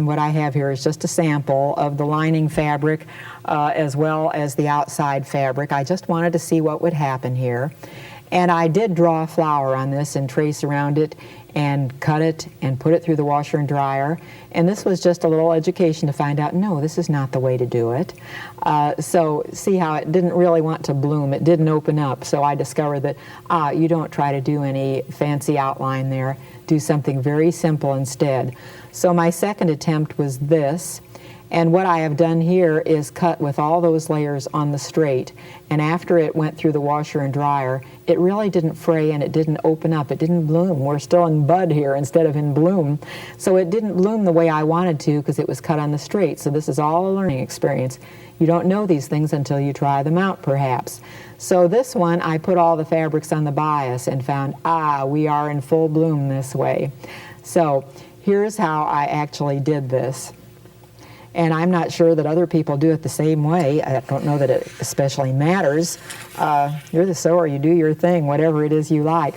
And what I have here is just a sample of the lining fabric as well as the outside fabric. I just wanted to see what would happen here. And I did draw a flower on this and trace around it and cut it and put it through the washer and dryer. And this was just a little education to find out, no, this is not the way to do it. So see how it didn't really want to bloom. It didn't open up. So I discovered that, you don't try to do any fancy outline there. Do something very simple instead. So my second attempt was this. And what I have done here is cut with all those layers on the straight. And after it went through the washer and dryer, it really didn't fray and it didn't open up. It didn't bloom. We're still in bud here instead of in bloom. So it didn't bloom the way I wanted to because it was cut on the straight. So this is all a learning experience. You don't know these things until you try them out, perhaps. So this one, I put all the fabrics on the bias and found, we are in full bloom this way. So here's how I actually did this. And I'm not sure that other people do it the same way. I don't know that it especially matters. You're the sewer, you do your thing, whatever it is you like.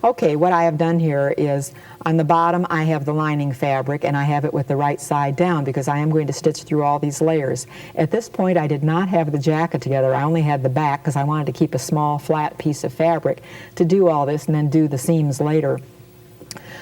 Okay, what I have done here is on the bottom I have the lining fabric and I have it with the right side down because I am going to stitch through all these layers. At this point I did not have the jacket together. I only had the back because I wanted to keep a small flat piece of fabric to do all this and then do the seams later.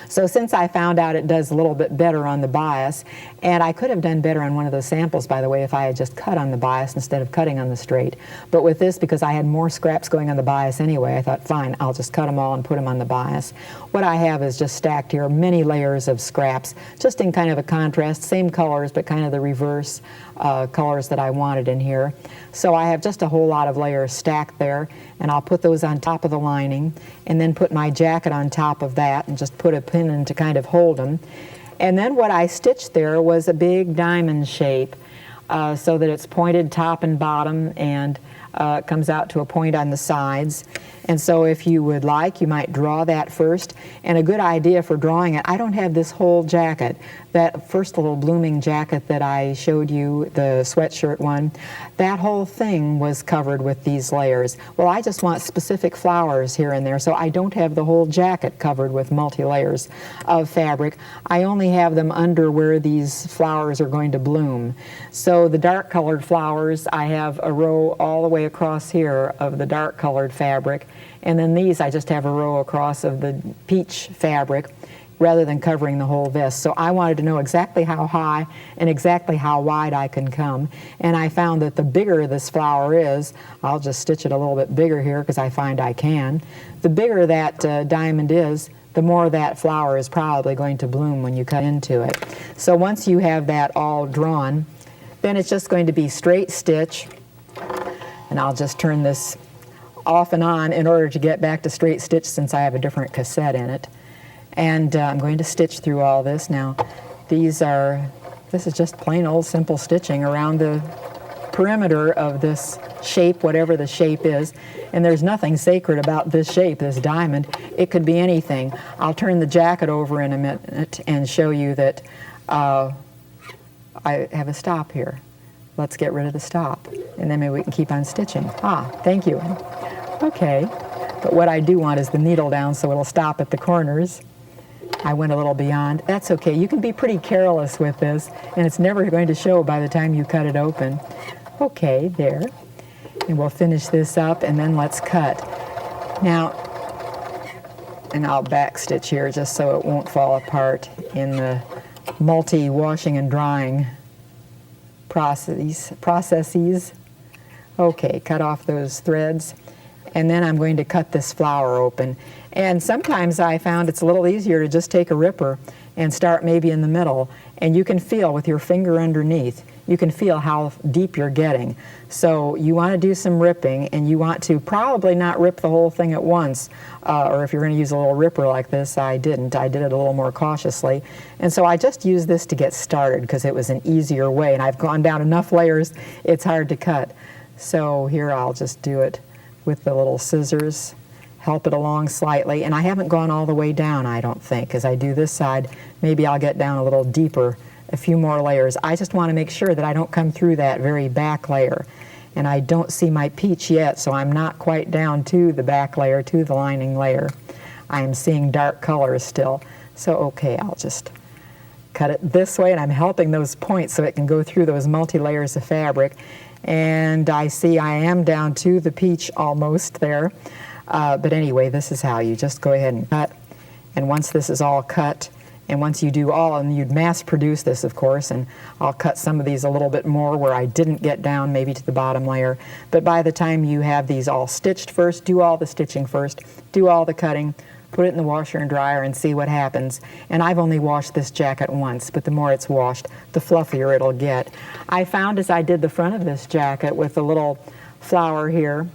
So since I found out it does a little bit better on the bias, and I could have done better on one of those samples, by the way, if I had just cut on the bias instead of cutting on the straight. But with this, because I had more scraps going on the bias anyway, I thought, fine, I'll just cut them all and put them on the bias. What I have is just stacked here many layers of scraps, just in kind of a contrast, same colors, but kind of the reverse colors that I wanted in here. So I have just a whole lot of layers stacked there, and I'll put those on top of the lining, and then put my jacket on top of that, and just put a pin in to kind of hold them. And then what I stitched there was a big diamond shape, so that it's pointed top and bottom, and comes out to a point on the sides. And so if you would like, you might draw that first. And a good idea for drawing it, I don't have this whole jacket. That first little blooming jacket that I showed you, the sweatshirt one, that whole thing was covered with these layers. Well, I just want specific flowers here and there, so I don't have the whole jacket covered with multi-layers of fabric. I only have them under where these flowers are going to bloom. So the dark colored flowers, I have a row all the way across here of the dark colored fabric. And then these, I just have a row across of the peach fabric rather than covering the whole vest. So I wanted to know exactly how high and exactly how wide I can come. And I found that the bigger this flower is, I'll just stitch it a little bit bigger here because I find I can. The bigger that diamond is, the more that flower is probably going to bloom when you cut into it. So once you have that all drawn, then it's just going to be straight stitch. And I'll just turn this off and on in order to get back to straight stitch since I have a different cassette in it. And I'm going to stitch through all this. Now, this is just plain old simple stitching around the perimeter of this shape, whatever the shape is. And there's nothing sacred about this shape, this diamond. It could be anything. I'll turn the jacket over in a minute and show you that I have a stop here. Let's get rid of the stop, and then maybe we can keep on stitching. Thank you. Okay, but what I do want is the needle down so it'll stop at the corners. I went a little beyond. That's okay. You can be pretty careless with this, and it's never going to show by the time you cut it open. Okay, there. And we'll finish this up, and then let's cut. Now, and I'll back stitch here just so it won't fall apart in the multi-washing and drying processes. Okay, cut off those threads, and then I'm going to cut this flower open. And sometimes I found it's a little easier to just take a ripper and start maybe in the middle, and you can feel with your finger underneath, you can feel how deep you're getting. So you want to do some ripping, and you want to probably not rip the whole thing at once, or if you're going to use a little ripper like this, I didn't. I did it a little more cautiously. And so I just used this to get started because it was an easier way, and I've gone down enough layers, it's hard to cut. So here I'll just do it with the little scissors, help it along slightly, and I haven't gone all the way down, I don't think. As I do this side, maybe I'll get down a little deeper, a few more layers. I just want to make sure that I don't come through that very back layer. And I don't see my peach yet, so I'm not quite down to the back layer, to the lining layer. I am seeing dark colors still. So okay, I'll just cut it this way, and I'm helping those points so it can go through those multi-layers of fabric. And I see I am down to the peach almost there. But anyway, this is how you just go ahead and cut. And once this is all cut, and once you do all, and you'd mass produce this, of course, and I'll cut some of these a little bit more where I didn't get down maybe to the bottom layer. But by the time you have these all stitched first, do all the stitching first, do all the cutting, put it in the washer and dryer and see what happens. And I've only washed this jacket once, but the more it's washed, the fluffier it'll get. I found as I did the front of this jacket with the little flower here,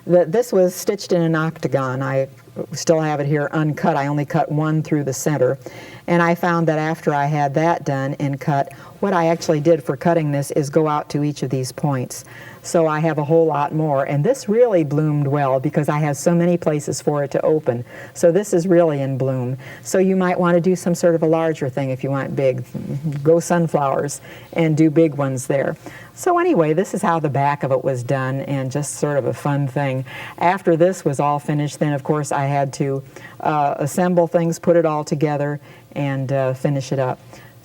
that this was stitched in an octagon. I still have it here uncut. I only cut one through the center. And I found that after I had that done and cut, what I actually did for cutting this is go out to each of these points. So I have a whole lot more. And this really bloomed well because I have so many places for it to open. So this is really in bloom. So you might want to do some sort of a larger thing if you want big. Go sunflowers and do big ones there. So anyway, this is how the back of it was done, and just sort of a fun thing. After this was all finished, then of course I had to assemble things, put it all together, and finish it up.